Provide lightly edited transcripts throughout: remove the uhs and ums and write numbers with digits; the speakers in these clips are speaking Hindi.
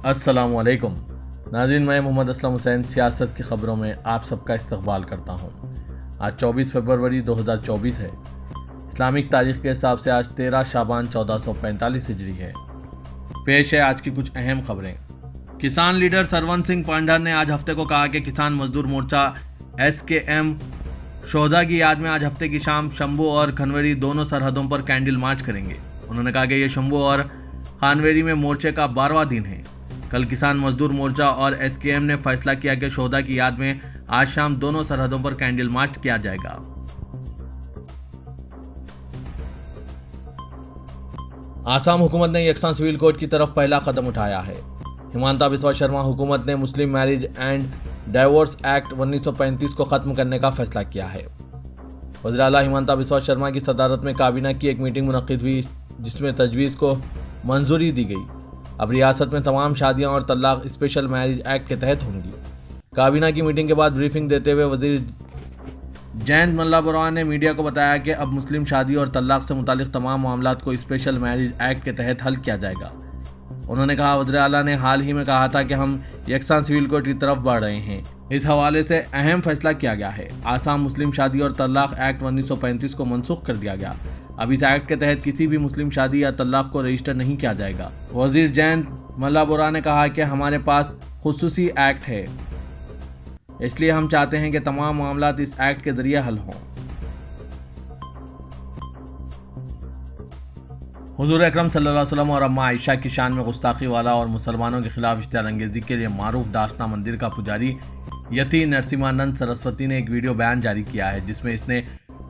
अस्सलामुअलैकुम नाज़रीन, मैं मोहम्मद असलम हुसैन सियासत की ख़बरों में आप सबका इस्तकबाल करता हूँ। आज 24 फरवरी 2024 है। इस्लामिक तारीख के हिसाब से आज 13 शाबान 1445 हिजरी है। पेश है आज की कुछ अहम खबरें। किसान लीडर सरवन सिंह पांढर ने आज हफ्ते को कहा कि किसान मजदूर मोर्चा SKM शोधा की याद में आज हफ्ते की शाम शंभू और खनवेरी दोनों सरहदों पर कैंडल मार्च करेंगे। उन्होंने कहा कि यह शंभू और खानवेरी में मोर्चे का 12वां दिन है। कल किसान मजदूर मोर्चा और SKM ने फैसला किया कि शोधा की याद में आज शाम दोनों सरहदों पर कैंडल मार्च किया जाएगा। आसाम हुकूमत ने यकसान सिविल कोड की तरफ पहला कदम उठाया है। हिमांता बिस्वा शर्मा हुकूमत ने मुस्लिम मैरिज एंड डाइवोर्स एक्ट 1935 को खत्म करने का फैसला किया है। वज़ीर आला हिमांता बिस्वा शर्मा की सदारत में काबीना की एक मीटिंग मुनक्किद हुई, जिसमें तजवीज़ को मंजूरी दी गई। अब रियासत में तमाम शादियां और तलाक स्पेशल मैरिज एक्ट के तहत होंगी। काबीना की मीटिंग के बाद ब्रीफिंग देते हुए वजीर जयंत मल्ला बोरा ने मीडिया को बताया कि अब मुस्लिम शादी और तलाक से मुतालिक तमाम मामलात को स्पेशल मैरिज एक्ट के तहत हल किया जाएगा। उन्होंने कहा, वज़ीर आला ने हाल ही में कहा था कि हम यकसान सिविल कोड की तरफ बढ़ रहे हैं। इस हवाले से अहम फैसला किया गया है। आसाम मुस्लिम शादी और तलाक एक्ट 1935 को मनसूख कर दिया गया। अब इस एक्ट के तहत किसी भी मुस्लिम शादी या तलाक को रजिस्टर नहीं किया जाएगा। वजीर जयंत मल्ला बोरा ने कहा कि हमारे पास खुसूसी एक्ट है, इसलिए हम चाहते हैं कि तमाम मामलात इस एक्ट के जरिए हल हों। हुजूर अकरम सल्लल्लाहु अलैहि वसल्लम और अम्मा आयशा की शान में गुस्ताखी वाला और मुसलमानों के खिलाफ इश्तिहार अंगेजी के लिए मारूफ दासना मंदिर का पुजारी यति नरसिम्हानंद सरस्वती ने एक वीडियो बयान जारी किया है, जिसमें इसने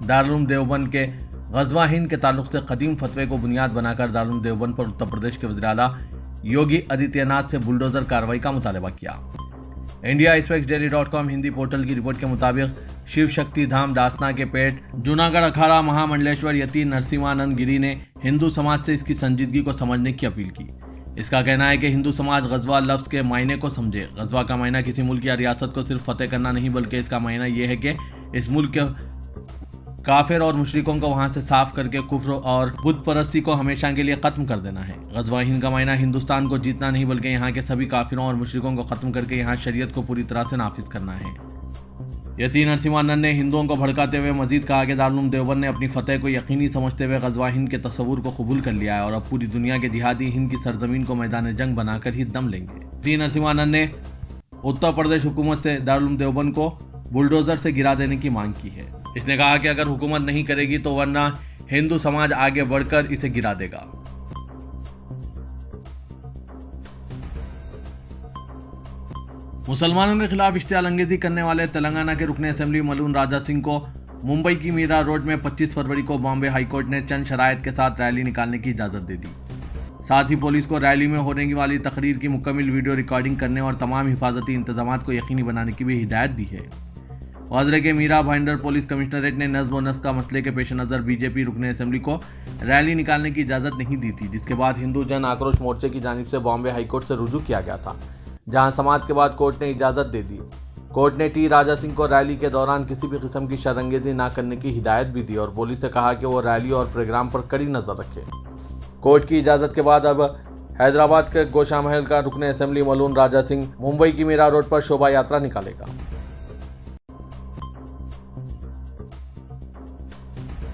दारुल देवबंद के गज़वा हिंद के ताल्लुक से कदीम फतवे को बुनियाद बनाकर दारुल देवबंद पर उत्तर प्रदेश के वज़ीर आला योगी आदित्यनाथ से बुलडोजर कार्रवाई का मुतालबा किया। IndiaExpressDaily.com हिंदी पोर्टल की रिपोर्ट के मुताबिक शिव शक्ति धाम दासना के पेट जूनागढ़ अखाड़ा महामंडलेश्वर यति नरसिम्हानंद गिरी ने हिंदू समाज से इसकी संजीदगी को समझने की अपील की। इसका कहना है कि हिंदू समाज गज़वा लफ्ज़ के मायने को समझे। गज़वा का मायना किसी मुल्क या रियासत को सिर्फ फतेह करना नहीं, बल्कि इसका मायना यह है कि इस मुल्क के काफिर और मुशरिकों को वहां से साफ करके कुफ्र और बुत परस्ती को हमेशा के लिए खत्म कर देना है। गज़वा हिंद का मायना हिंदुस्तान को जीतना नहीं, बल्कि यहाँ के सभी काफिरों और मुशरिकों को खत्म करके यहाँ शरीयत को पूरी तरह से नाफिज करना है। यति नरसिम्हानंद ने हिंदुओं को भड़काते हुए मजीद कहा कि दारुल देवबंद ने अपनी फतेह को यकीनी समझते हुए गज़वा हिंद के तस्वुर को कबूल कर लिया है और अब पूरी दुनिया के जिहादी हिंद की सरजमीन को मैदान जंग बनाकर ही दम लेंगे। यति नरसिम्हानंद ने उत्तर प्रदेश हुकूमत से दारुल देवबंद को बुलडोजर से गिरा देने की मांग की है। इसने कहा कि अगर हुकूमत नहीं करेगी तो वरना हिंदू समाज आगे बढ़कर इसे गिरा देगा। मुसलमानों के खिलाफ इश्तिहार अंगेजी करने वाले तेलंगाना के रुकने असेंबली मलून राजा सिंह को मुंबई की मीरा रोड में 25 फरवरी को बॉम्बे हाईकोर्ट ने चंद शराइत के साथ रैली निकालने की इजाजत दे दी। साथ ही पुलिस को रैली में होने वाली तकरीर की मुकम्मल वीडियो रिकॉर्डिंग करने और तमाम हिफाजती इंतजाम को यकीनी बनाने की भी हिदायत दी है। वादरे के मीरा भाईंदर पुलिस कमिश्नरेट ने नज़्म व नस्क का मसले के पेश नज़र बीजेपी रुकने असेंबली को रैली निकालने की इजाज़त नहीं दी थी, जिसके बाद हिंदू जन आक्रोश मोर्चे की जानिब से बॉम्बे हाईकोर्ट से रुजू किया गया था, जहां समाअत के बाद कोर्ट ने इजाज़त दे दी। कोर्ट ने टी राजा सिंह को रैली के दौरान किसी भी किस्म की शरअंगेजी न करने की हिदायत भी दी और पुलिस से कहा कि वो रैली और प्रोग्राम पर कड़ी नज़र रखे। कोर्ट की इजाज़त के बाद अब हैदराबाद के गोशा महल का रुकने असेंबली मलून राजा सिंह मुंबई की मीरा रोड पर शोभा यात्रा निकालेगा।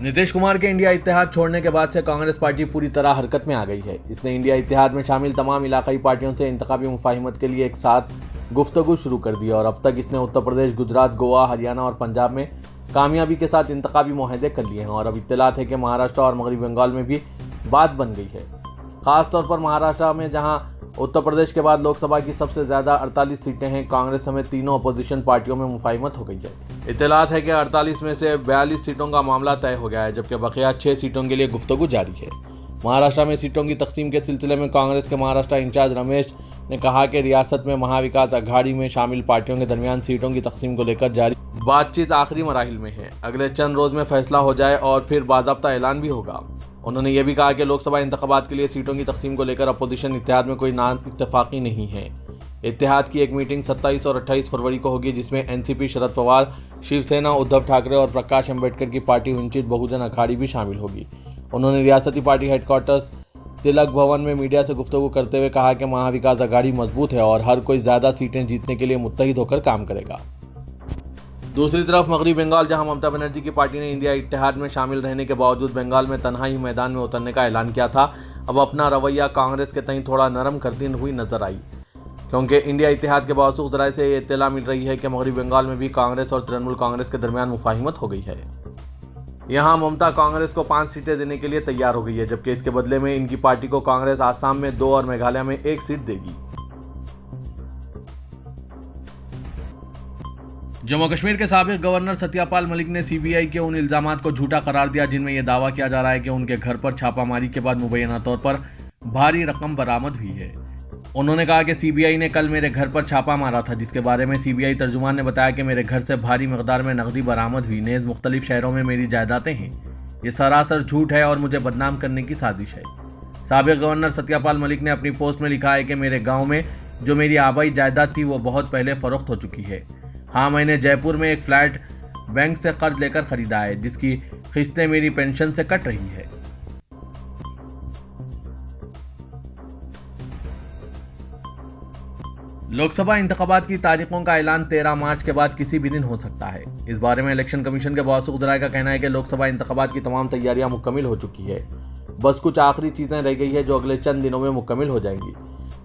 नीतीश कुमार के इंडिया इत्तेहाद छोड़ने के बाद से कांग्रेस पार्टी पूरी तरह हरकत में आ गई है। इसने इंडिया इत्तेहाद में शामिल तमाम इलाकाई पार्टियों से इंतखाबी मुफाहिमत के लिए एक साथ गुफ्तगू शुरू कर दी और अब तक इसने उत्तर प्रदेश, गुजरात, गोवा, हरियाणा और पंजाब में कामयाबी के साथ इंतखाबी मुआहदे कर लिए हैं और अब इत्तलात है कि महाराष्ट्र और मगरबी बंगाल में भी बात बन गई है। खासतौर पर महाराष्ट्र में, जहां उत्तर प्रदेश के बाद लोकसभा की सबसे ज़्यादा 48 सीटें हैं, कांग्रेस समेत तीनों अपोजिशन पार्टियों में मुफाहिमत हो गई है। इत्तलात है कि 48 में से 42 सीटों का मामला तय हो गया है, जबकि बकिया 6 सीटों के लिए गुफ्तगू जारी है। महाराष्ट्र में सीटों की तकसीम के सिलसिले में कांग्रेस के महाराष्ट्र इंचार्ज रमेश ने कहा कि रियासत में महाविकास अघाड़ी में शामिल पार्टियों के दरमियान सीटों की तकसीम को लेकर जारी बातचीत आखिरी मराहिल में है। अगले चंद रोज में फैसला हो जाए और फिर बाज़ाब्ता ऐलान भी होगा। उन्होंने ये भी कहा कि लोकसभा इंतखाबात के लिए सीटों की तकसीम को लेकर अपोजिशन इत्तेहाद में कोई नाम इत्तेफाकी नहीं है। इत्तेहाद की एक मीटिंग 27 और 28 फरवरी को होगी, जिसमें एनसीपी, शरद पवार, शिवसेना, उद्धव ठाकरे और प्रकाश अंबेडकर की पार्टी वंचित बहुजन अघाड़ी भी शामिल होगी। उन्होंने रियासती पार्टी हेडक्वार्टर्स तिलक भवन में मीडिया से गुफ्तगू करते हुए कहा कि महाविकास अघाड़ी मजबूत है और हर कोई ज्यादा सीटें जीतने के लिए मुत्तहिद होकर काम करेगा। दूसरी तरफ मगरबी बंगाल, जहां ममता बनर्जी की पार्टी ने इंडिया इत्तेहाद में शामिल रहने के बावजूद बंगाल में तन्हाई मैदान में उतरने का ऐलान किया था, अब अपना रवैया कांग्रेस के तई थोड़ा नरम करती हुई नजर आई, क्योंकि इंडिया इत्तेहाद के बावजूद जराये से ये इत्तला मिल रही है कि मगरबी बंगाल में भी कांग्रेस और तृणमूल कांग्रेस के दरमियान मुफाहिमत हो गई है। यहाँ ममता कांग्रेस को 5 सीटें देने के लिए तैयार हो गई है, जबकि इसके बदले में इनकी पार्टी को कांग्रेस आसाम में 2 और मेघालय में 1 सीट देगी। जम्मू कश्मीर के साबिक गवर्नर सत्यपाल मलिक ने सीबीआई के उन इल्जामात को झूठा करार दिया जिनमें यह दावा किया जा रहा है कि उनके घर पर छापामारी के बाद मुबैना तौर पर भारी रकम बरामद हुई है। उन्होंने कहा कि सीबीआई ने कल मेरे घर पर छापा मारा था, जिसके बारे में सीबीआई तर्जुमान ने बताया कि मेरे घर से भारी मकदार में नकदी बरामद हुई, नेज़ मुख्तलिफ शहरों में मेरी जायदादें हैं। ये सरासर झूठ है और मुझे बदनाम करने की साजिश है। साबिक गवर्नर सत्यपाल मलिक ने अपनी पोस्ट में लिखा है कि मेरे गाँव में जो मेरी आबाई जायदाद थी वो बहुत पहले फरोख्त हो चुकी है। हाँ, मैंने जयपुर में एक फ्लैट बैंक से कर्ज लेकर खरीदा है, जिसकी किस्तें मेरी पेंशन से कट रही है। लोकसभा इंतखाबात की तारीखों का ऐलान 13 मार्च के बाद किसी भी दिन हो सकता है। इस बारे में इलेक्शन कमीशन के बावसूख जराये का कहना है कि लोकसभा इंतखाबात की तमाम तैयारियां मुकम्मिल हो चुकी है, बस कुछ आखिरी चीजें रह गई है जो अगले चंद दिनों में मुकम्मिल हो जाएंगी।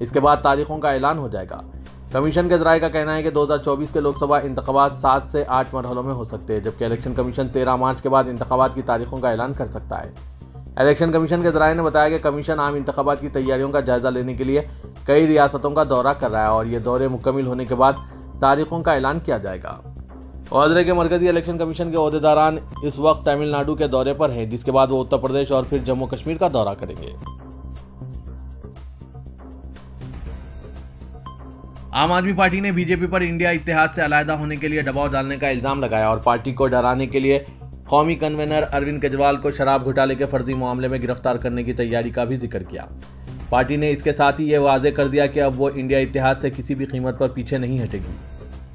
इसके बाद तारीखों का ऐलान हो जाएगा। कमीशन के जराये का कहना है कि 2024 के लोकसभा इंतखाबात 7 से 8 मरहलों में हो सकते हैं, जबकि इलेक्शन कमीशन 13 मार्च के बाद इंतखाबात की तारीखों का ऐलान कर सकता है। इलेक्शन कमीशन के जराये ने बताया कि कमीशन आम इंतखाबात की तैयारियों का जायजा लेने के लिए कई रियासतों का दौरा कर रहा है और ये दौरे मुकम्मिल होने के बाद तारीखों का ऐलान किया जाएगा। वज़ीर के मरकजी इलेक्शन कमीशन के ओहदेदारान इस वक्त तमिलनाडु के दौरे पर हैं, जिसके बाद वो उत्तर प्रदेश और फिर जम्मू कश्मीर का दौरा करेंगे। आम आदमी पार्टी ने बीजेपी पर इंडिया इत्तेहाद से अलहदा होने के लिए दबाव डालने का इल्जाम लगाया और पार्टी को डराने के लिए कौमी कन्वेनर अरविंद केजरीवाल को शराब घोटाले के फर्जी मामले में गिरफ्तार करने की तैयारी का भी जिक्र किया। पार्टी ने इसके साथ ही यह वाजे कर दिया कि अब वो इंडिया इत्तेहाद से किसी भी कीमत पर पीछे नहीं हटेगी।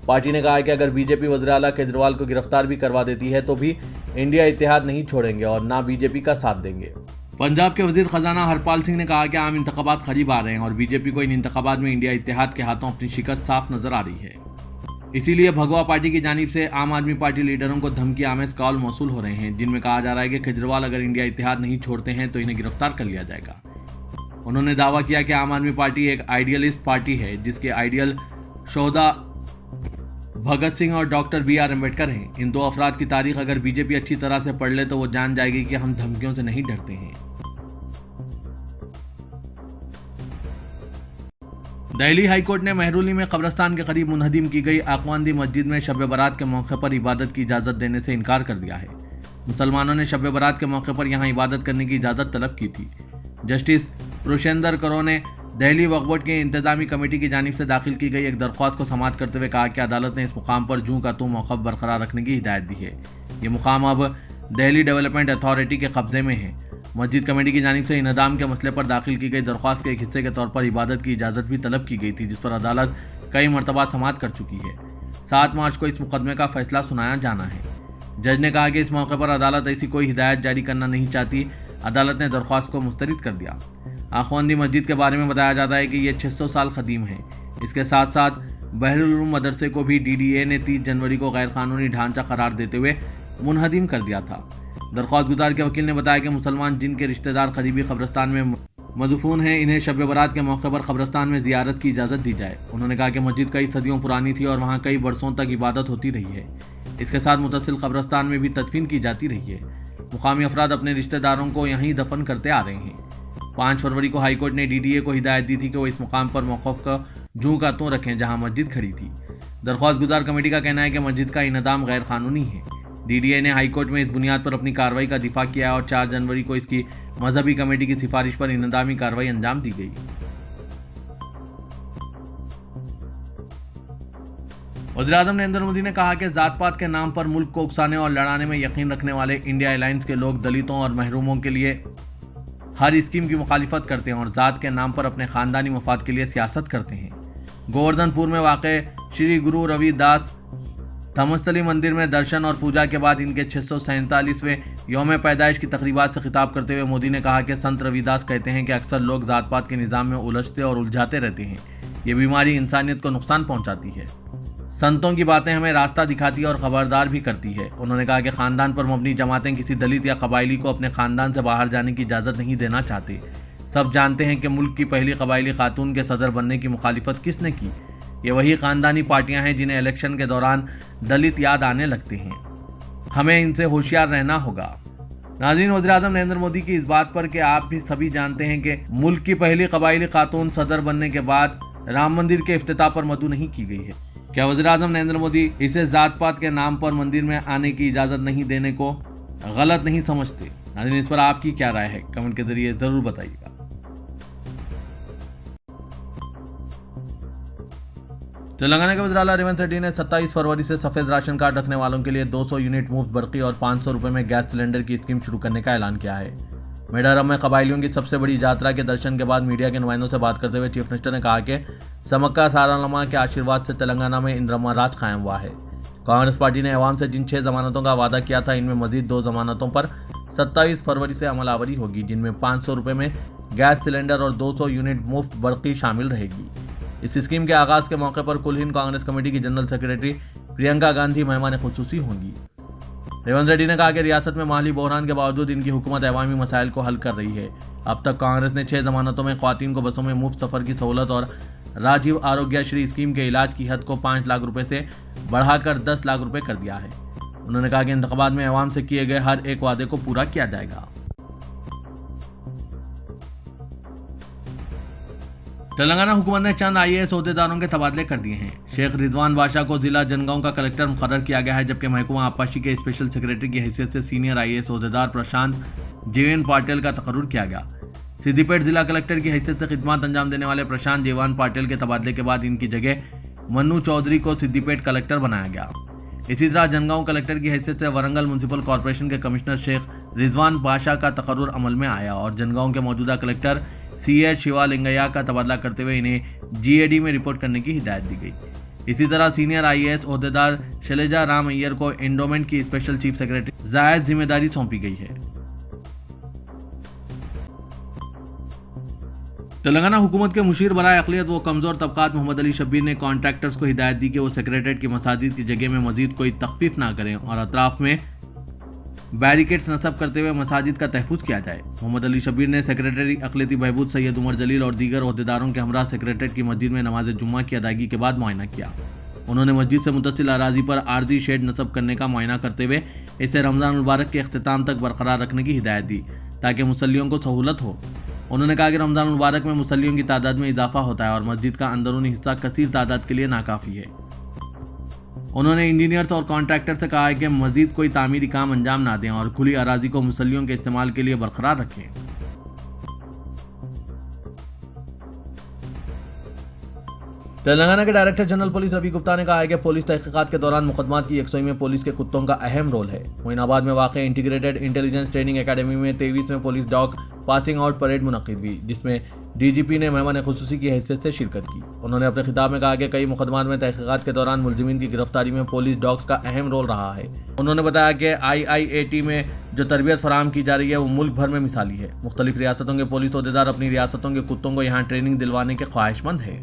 पार्टी ने कहा है कि अगर बीजेपी वज़ीर आला केजरीवाल को गिरफ्तार भी करवा देती है तो भी इंडिया इत्तेहाद नहीं छोड़ेंगे और ना बीजेपी का साथ देंगे। पंजाब के वजीर खजाना हरपाल सिंह ने कहा कि आम इंतखाबात करीब आ रहे हैं और बीजेपी को इन इंतखाबात में इंडिया इत्तेहाद के हाथों अपनी शिकस्त साफ नजर आ रही है। इसीलिए भगवा पार्टी की जानिब से आम आदमी पार्टी लीडरों को धमकी आमेज कॉल मौसूल हो रहे हैं, जिनमें कहा जा रहा है कि केजरीवाल अगर इंडिया इत्तेहाद नहीं छोड़ते हैं तो इन्हें गिरफ्तार कर लिया जाएगा। उन्होंने दावा किया कि आम आदमी पार्टी एक आइडियलिस्ट पार्टी है, जिसके आइडियल शोहदा भगत सिंह और डॉक्टर BR अम्बेडकर हैं। इन 2 अफराद की तारीख अगर बीजेपी अच्छी तरह से पढ़ ले तो वो जान जाएगी कि हम धमकियों से नहीं डरते हैं। दिल्ली हाईकोर्ट ने मेहरौली में कब्रिस्तान के करीब मुनहदिम की गई आकवांदी मस्जिद में शब बारात के मौके पर इबादत की इजाज़त देने से इनकार कर दिया है। मुसलमानों ने शब बारात के मौके पर यहां इबादत करने की इजाज़त तलब की थी। जस्टिस रोशेंदर करो ने दिल्ली वक्फ बोर्ड की इंतजामी कमेटी की जानिब से दाखिल की गई एक दरख्वास्त को समाअत करते हुए कहा कि अदालत ने इस मुकाम पर जूं का तूं मौक़िफ़ बरकरार रखने की हिदायत दी है। ये मुकाम अब दिल्ली डेवलपमेंट अथॉरिटी के कब्जे में है। मस्जिद कमेटी की जानिब से इनहदाम के मसले पर दाखिल की गई दरख्वास्त के एक हिस्से के तौर पर इबादत की इजाज़त भी तलब की गई थी, जिस पर अदालत कई मरतबा समाअत कर चुकी है। 7 मार्च को इस मुकदमे का फैसला सुनाया जाना है। जज ने कहा कि इस मौके पर अदालत ऐसी कोई हिदायत जारी करना नहीं चाहती। अदालत ने दरख्वास्त को मुस्तरद कर दिया। आखवंदी मस्जिद के बारे में बताया जाता है कि यह 600 साल कदीम है। इसके साथ साथ बहरुल उलूम मदरसे को भी DDA ने 30 जनवरी को गैर कानूनी ढांचा करार देते हुए मुनहदिम कर दिया था। दरख्वास्त गुजार के वकील ने बताया कि मुसलमान जिनके रिश्तेदार करीबी कब्रिस्तान में मदफून हैं, इन्हें शब बारात के मौके पर कब्रिस्तान में ज़ियारत की इजाज़त दी जाए। उन्होंने कहा कि मस्जिद कई सदियों पुरानी थी और वहाँ कई बरसों तक इबादत होती रही है। इसके साथ मुतसिल कब्रिस्तान में भी तदफीन की जाती रही है। मुकामी अफराद अपने रिश्तेदारों को यहीं दफन करते आ रहे हैं। 5 फरवरी को हाईकोर्ट ने DDA को हिदायत दी थी कि वो इस मुकाम पर मौक़िफ़ का जूं का तूं रखें जहाँ मस्जिद खड़ी थी। दरख्वास्त गुजार कमेटी का कहना है कि मस्जिद का इनहदाम गैर कानूनी है। DDA ने हाईकोर्ट में इस बुनियाद पर अपनी कार्रवाई का दिफा किया और 4 जनवरी को इसकी मजहबी कमेटी की सिफारिश पर इनहदामी कार्रवाई अंजाम दी गई। वज़ीर-ए-आज़म नरेंद्र मोदी ने कहा कि जात पात के नाम पर मुल्क को उकसाने और लड़ाने में यकीन रखने वाले इंडिया अलायंस के लोग दलितों और महरूमों के लिए हर स्कीम की मुखालिफत करते हैं और जात के नाम पर अपने खानदानी मफाद के लिए सियासत करते हैं। गोवर्धनपुर में वाक़ श्री गुरु रविदास धर्मस्थली मंदिर में दर्शन और पूजा के बाद इनके 647वें यौम पैदाइश की तकरीबात से खिताब करते हुए मोदी ने कहा कि संत रविदास कहते हैं कि अक्सर लोग जात पात के निज़ाम में उलझते और उलझाते रहते हैं। ये बीमारी इंसानियत को नुकसान पहुंचाती है। संतों की बातें हमें रास्ता दिखाती है और खबरदार भी करती है। उन्होंने कहा कि खानदान पर मबनी जमातें किसी दलित या कबायली को अपने खानदान से बाहर जाने की इजाज़त नहीं देना चाहते। सब जानते हैं कि मुल्क की पहली कबायली खातून के सदर बनने की मुखालिफत किसने की। ये वही खानदानी पार्टियां हैं जिन्हें इलेक्शन के दौरान दलित याद आने लगते हैं। हमें इनसे होशियार रहना होगा। नाज़रीन, वज़ीर-ए-आज़म नरेंद्र मोदी की इस बात पर कि आप भी सभी जानते हैं कि मुल्क की पहली कबायली खातून सदर बनने के बाद राम मंदिर के इफ्तिताह पर मदु नहीं की गई है। क्या वज़ीर-ए-आज़म नरेंद्र मोदी इसे जात पात के नाम पर मंदिर में आने की इजाज़त नहीं देने को गलत नहीं समझते? नाज़रीन, इस पर आपकी क्या राय है? कमेंट के जरिए ज़रूर बताइएगा। तेलंगाना के वज़ीर आला रेवंत रेड्डी ने 27 फरवरी से सफ़ेद राशन कार्ड रखने वालों के लिए 200 यूनिट मुफ्त बरकी और 500 रुपये में गैस सिलेंडर की स्कीम शुरू करने का ऐलान किया है। मेडारम में कबायलियों की सबसे बड़ी यात्रा के दर्शन के बाद मीडिया के नुमाइंदों से बात करते हुए चीफ मिनिस्टर ने कहा कि समक्का सारानामा के आशीर्वाद से तेलंगाना में इंदिरा राज कायम हुआ है। कांग्रेस पार्टी ने अवाम से जिन 6 जमानतों का वादा किया था, इनमें मजीद 2 जमानतों पर 27 फरवरी से अमलावरी होगी, जिनमें 500 रुपये में गैस सिलेंडर और 200 यूनिट मुफ्त बरकी शामिल रहेगी। इस स्कीम के आगाज के मौके पर कुल हिंद कांग्रेस कमेटी की जनरल सेक्रेटरी प्रियंका गांधी मेहमान खुसूसी होंगी। रेवंत रेड्डी ने कहा कि रियासत में माली बहरान के बावजूद इनकी हुकूमत अवामी मसाइल को हल कर रही है। अब तक कांग्रेस ने 6 जमानतों में ख्वातीन को बसों में मुफ्त सफर की सहूलत और राजीव आरोग्यश्री स्कीम के इलाज की हद को 5 लाख रुपए से बढ़ाकर 10 लाख रुपए कर दिया है। उन्होंने कहा कि इंतखाबात में अवाम से किए गए हर एक वादे को पूरा किया जाएगा। तेलंगाना हुकूमत ने चंद IAS ओहदेदारों के तबादले कर दिए हैं। शेख रिजवान बादशाह को जिला जनगांव का कलेक्टर मुकर्रर किया गया है, जबकि महकमा आबपाशी के स्पेशल सेक्रेटरी की हैसियत से सीनियर IAS ओहदेदार प्रशांत जेवन पाटिल का तकर्रुर किया गया। सिद्दीपेट जिला कलेक्टर की हैसियत से खिदमत अंजाम देने वाले प्रशांत जेवन पाटिल के तबादले के बाद इनकी जगह मन्नू चौधरी को सिद्दीपेट कलेक्टर बनाया गया। इसी तरह जनगांव कलेक्टर की हैसियत से वरंगल म्यूनसिपल कॉरपोरेशन के कमिश्नर शेख रिजवान बादशाह का तकर्रुर अमल में आया और जनगांव के मौजूदा कलेक्टर CH शिवालिंगैया का तबादला करते हुए इन्हें GAD में रिपोर्ट करने की हिदायत दी गई। इसी तरह सीनियर IAS ओहदेदार शैलजा राम अय्यर को एंडोमेंट की स्पेशल चीफ सेक्रेटरी जायद जिम्मेदारी सौंपी गई है। तेलंगाना हुकूमत के मुशीर बराए अक़लियत व कमज़ोर तबक़ात मोहम्मद अली शब्बीर ने कॉन्ट्रैक्टर्स को हिदायत दी कि वो सेक्रेटरीट की मसाजिद की जगह में मजीद कोई तखफीफ ना करें और अतराफ में बैरिकेड्स नस्ब करते हुए मसाजिद का तहफ़्फ़ुज़ किया जाए। मोहम्मद अली शब्बीर ने सेक्रेटरी अक़लियती बहबूद सैयद उमर जलील और दीगर ओहदेदारों के हमरा सेक्रेटरीट की मस्जिद में नमाज जुम्मा की अदायगी के बाद मुआयना किया। उन्होंने मस्जिद से मुतसिल अराजी पर आर्जी शेड नस्ब करने का मुआयना करते हुए इसे रमज़ान मुबारक के अख्तिताम तक बरकरार रखने की हिदायत दी ताकि मुसल्लियों को सहूलत हो। उन्होंने कहा कि रमज़ान मुबारक में मुसल्लियों की तादाद में इजाफा होता है और मस्जिद का अंदरूनी हिस्सा कसीर तादाद के लिए नाकाफ़ी है। उन्होंने इंजीनियर्स और कॉन्ट्रैक्टर से कहा है कि मजीद कोई तामीरी काम अंजाम ना दें और खुली अराजी को मुसल्लियों के इस्तेमाल के लिए बरकरार रखें। तेलंगाना के director general police Ravi Gupta ने कहा है कि पुलिस तहकीकात के दौरान मुकदमात की यकसुई में पुलिस के कुत्तों का अहम रोल है। मोइनाबाद में वाक़ इंटीग्रेटेड इंटेलिजेंस ट्रेनिंग एकेडमी में 23वें police dog passing out parade मुनक़िद हुई, जिसमें DGP ने मेहमान खुसूसी की हैसियत से शिरकत की। उन्होंने अपने खिताब में कहा कि कई मुकदमात में तहकीकात के दौरान मुलजिमीन की गिरफ्तारी में पुलिस डॉग्स का अहम रोल रहा है। उन्होंने बताया कि IIAT में जो तरबियत फराहम की जा रही है वो मुल्क भर में मिसाली है। मुख्तलिफ रियासतों के पुलिस ओहदेदार अपनी रियासतों के कुत्तों को यहाँ ट्रेनिंग दिलवाने के ख्वाहिशमंद है।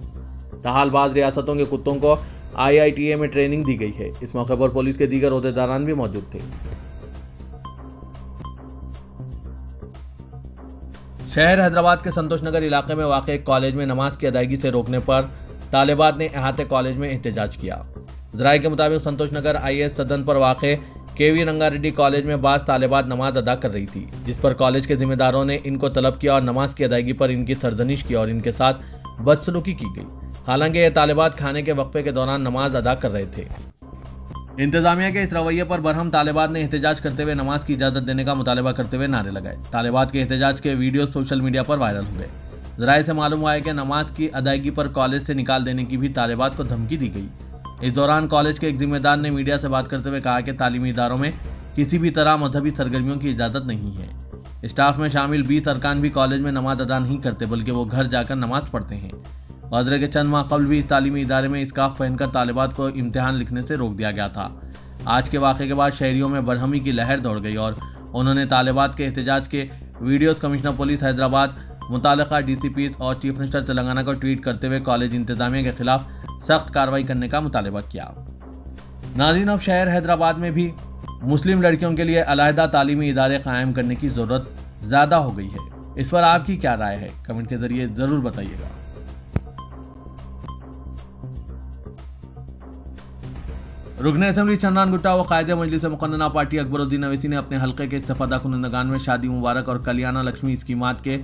ताहाल बाज़ रियासतों के कुत्तों को IITA में ट्रेनिंग दी गई है। इस मौके पर पुलिस के दीगर ओहदेदारान भी मौजूद थे। शहर हैदराबाद के संतोष नगर इलाके में वाक़ एक कॉलेज में नमाज की अदायगी से रोकने पर तालिबात ने अहाते कॉलेज में एहतजाज किया। ज़राए के मुताबिक संतोष नगर IAS सदन पर वाक़ KV रंगारेड्डी कॉलेज में बाज़ तालिबात नमाज अदा कर रही थी, जिस पर कॉलेज के जिम्मेदारों ने इनको तलब किया और नमाज की अदायगी पर इनकी सरजनिश की और इनके साथ बदसलूकी की गई। हालांकि ये तालिबात खाने के वक्फे के दौरान नमाज अदा कर रहे थे। इंतजामिया के इस रवैये पर बरहम तालिबात ने एहतजाज करते हुए नमाज की इजाज़त देने का मुतालबा करते हुए नारे लगाए। तालिबात के एहतजाज के वीडियो सोशल मीडिया पर वायरल हो गए। ज़राए से मालूम हुआ है कि नमाज की अदायगी पर कॉलेज से निकाल देने की भी तालिबात को धमकी दी गई। इस दौरान कॉलेज के एक जिम्मेदार ने मीडिया से बात करते हुए कहा कि तालीमी इदारों में किसी भी तरह मजहबी सरगर्मियों की इजाज़त नहीं है। स्टाफ में शामिल 20 अरकान भी कॉलेज में नमाज अदा नहीं करते, बल्कि वो घर जाकर नमाज पढ़ते हैं। गुज़रे के चंद माह कबल भी इस तालीमी इदारे में स्कार्फ पहनकर तालिबात को इम्तिहान लिखने से रोक दिया गया था। आज के वाक़े के बाद शहरियों में बरहमी की लहर दौड़ गई और उन्होंने तालिबात के एहतजाज के वीडियोस कमिश्नर पुलिस हैदराबाद, मुताल्लिका डीसीपीज और चीफ मिनिस्टर तेलंगाना को ट्वीट करते हुए कॉलेज इंतजामिया के खिलाफ सख्त कार्रवाई करने का मुतालबा किया। नाज़रीन, अब शहर हैदराबाद में भी मुस्लिम लड़कियों के लिए अलहदा तालीमी इदारे कायम करने की ज़रूरत ज़्यादा हो गई है। इस पर आपकी क्या राय है? कमेंट के जरिए ज़रूर बताइएगा। रुकन असम्बली चंद्रान गुट्टा व कायदे मजलिस मुक़न्नना पार्टी अकबरुद्दीन अवैसी ने अपने हल्के के इस्तिफ़ादा कुनंदगान में शादी मुबारक और कल्याण लक्ष्मी स्कीमात के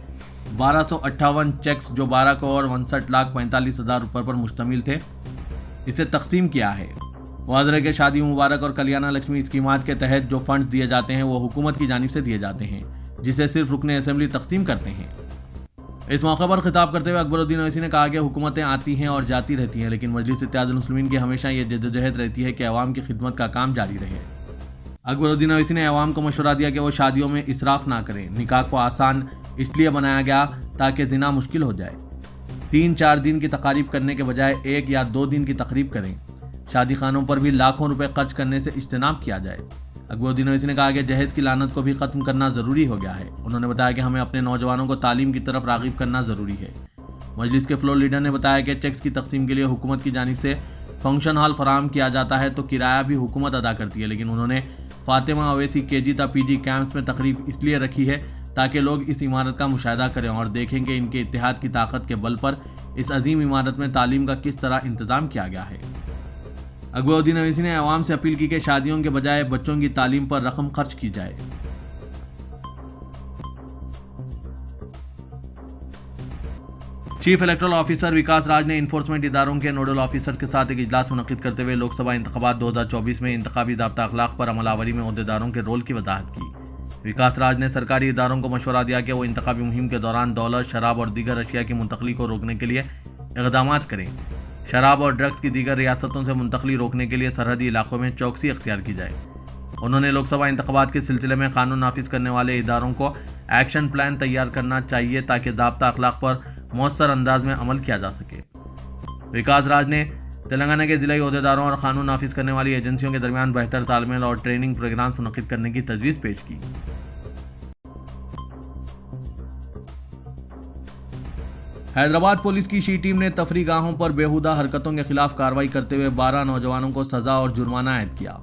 1258 चेक्स जो 12 करोड़ 59,45,000 रुपये पर मुश्तमिल थे, इसे तकसीम किया है। वाज़ह के शादी मुबारक और कल्याण लक्ष्मी स्कीमात के तहत जो फंड दिए जाते हैं वो हुकूमत की जानिब से दिए जाते हैं, जिसे सिर्फ रुकन असम्बली तकसीम करते हैं। इस मौके पर खिताब करते हुए अकबरुद्दीन अवैसी ने कहा कि हुकूमतें आती हैं और जाती रहती हैं, लेकिन मजलिस इत्तेहादुल मुस्लिमीन की हमेशा ये जद्दोजहद रहती है कि अवाम की खिदमत का काम जारी रहे। अकबरुद्दीन अवैसी ने अवाम को मशवरा दिया कि वो शादियों में इसराफ ना करें। निकाह को आसान इसलिए बनाया गया ताकि जिना मुश्किल हो जाए। 3-4 दिन की तकारीब करने के बजाय 1 या 2 दिन की तकरीब करें। शादी खानों पर भी लाखों रुपए खर्च करने से इज्तनाब किया जाए। अकबरुद्दीन अवैसी ने कहा कि जहेज की लानत को भी खत्म करना जरूरी हो गया है। उन्होंने बताया कि हमें अपने नौजवानों को तालीम की तरफ रागिब करना जरूरी है। मजलिस के फ्लोर लीडर ने बताया कि चेक्स की तकसीम के लिए हुकूमत की जानिब से फंक्शन हॉल फराहम किया जाता है तो किराया भी हुकूमत अदा करती है, लेकिन उन्होंने फातिमा अवैसी केजी ता पीजी कैंप्स में तकरीब इसलिए रखी है ताकि लोग इस इमारत का मुशाहिदा करें और देखें कि इनके इत्तेहाद की ताकत के बल पर इस अजीम इमारत में तालीम का किस तरह इंतजाम किया गया है। अकबरुद्दीन अवैसी ने अवाम से अपील की कि शादियों के बजाय बच्चों की तालीम पर रकम खर्च की जाए। चीफ इलेक्टोरल ऑफिसर विकास राज ने इन्फोर्समेंट इदारों के नोडल ऑफिसर के साथ एक इजलास मुनक्किद करते हुए लोकसभा इंतखाबात 2024 में इंतखाबी ज़ाब्ता अखलाक पर अमलावरी में ओहदेदारों के रोल की वजाहत की। विकास राज ने सरकारी इदारों को मशवरा दिया कि वो इंतखाबी मुहिम के दौरान दौलत, शराब और दीगर अशिया की मुंतकली को रोकने के लिए इक़दाम करें। शराब और ड्रग्स की दीगर रियासतों से मुंतकली रोकने के लिए सरहदी इलाकों में चौकसी अख्तियार की जाए। उन्होंने लोकसभा इंतखाबात के सिलसिले में कानून नाफिज करने वाले इदारों को एक्शन प्लान तैयार करना चाहिए ताकि ज़ाब्ता अखलाक पर मौसर अंदाज में अमल किया जा सके। विकास राज ने तेलंगाना के जिलाई ओहदेदारों और कानून नाफिज करने वाली एजेंसियों के दरमियान बेहतर तालमेल और ट्रेनिंग प्रोग्राम मुनक्किद करने की तजवीज़ पेश की। हैदराबाद पुलिस की शी टीम ने तफरी गाहों पर बेहुदा हरकतों के खिलाफ कार्रवाई करते हुए 12 नौजवानों को सजा और जुर्माना आयद किया।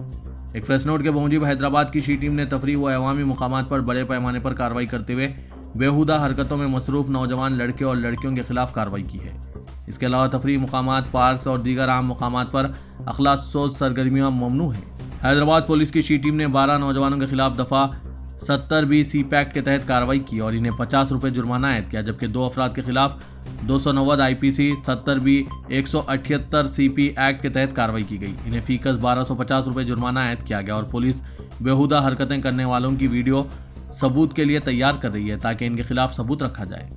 एक प्रेस नोट के मुताबिक हैदराबाद की शी टीम ने तफरी व अवामी मुकामात पर बड़े पैमाने पर कार्रवाई करते हुए बेहुदा हरकतों में मसरूफ नौजवान लड़के और लड़कियों के खिलाफ कार्रवाई की है। इसके अलावा तफरी मुकामात, पार्क्स और दीगर आम मुकामात पर अखलाकसोज सरगर्मियां ममनू हैं। हैदराबाद पुलिस की शी टीम ने 12 नौजवानों के खिलाफ दफा 70B सी पैक्ट के तहत कार्रवाई की और इन्हें 50 रुपये जुर्माना आयद किया, जबकि 2 अफराद के खिलाफ 290 IPC 70B 178 CP एक्ट के तहत कार्रवाई की गई। इन्हें फीकस 1250 रुपये जुर्माना आयद किया गया और पुलिस बेहुदा हरकतें करने वालों की वीडियो सबूत के लिए तैयार कर रही है ताकि इनके खिलाफ सबूत रखा जाए।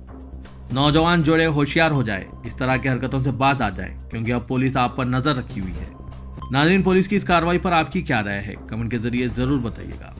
नौजवान जोड़े होशियार हो जाए, इस तरह की हरकतों से बाज आ जाए, क्योंकि अब पुलिस आप पर नजर रखी हुई है। नाज़रीन, पुलिस की इस कार्रवाई पर आपकी क्या राय है? कमेंट के जरिए जरूर बताइएगा।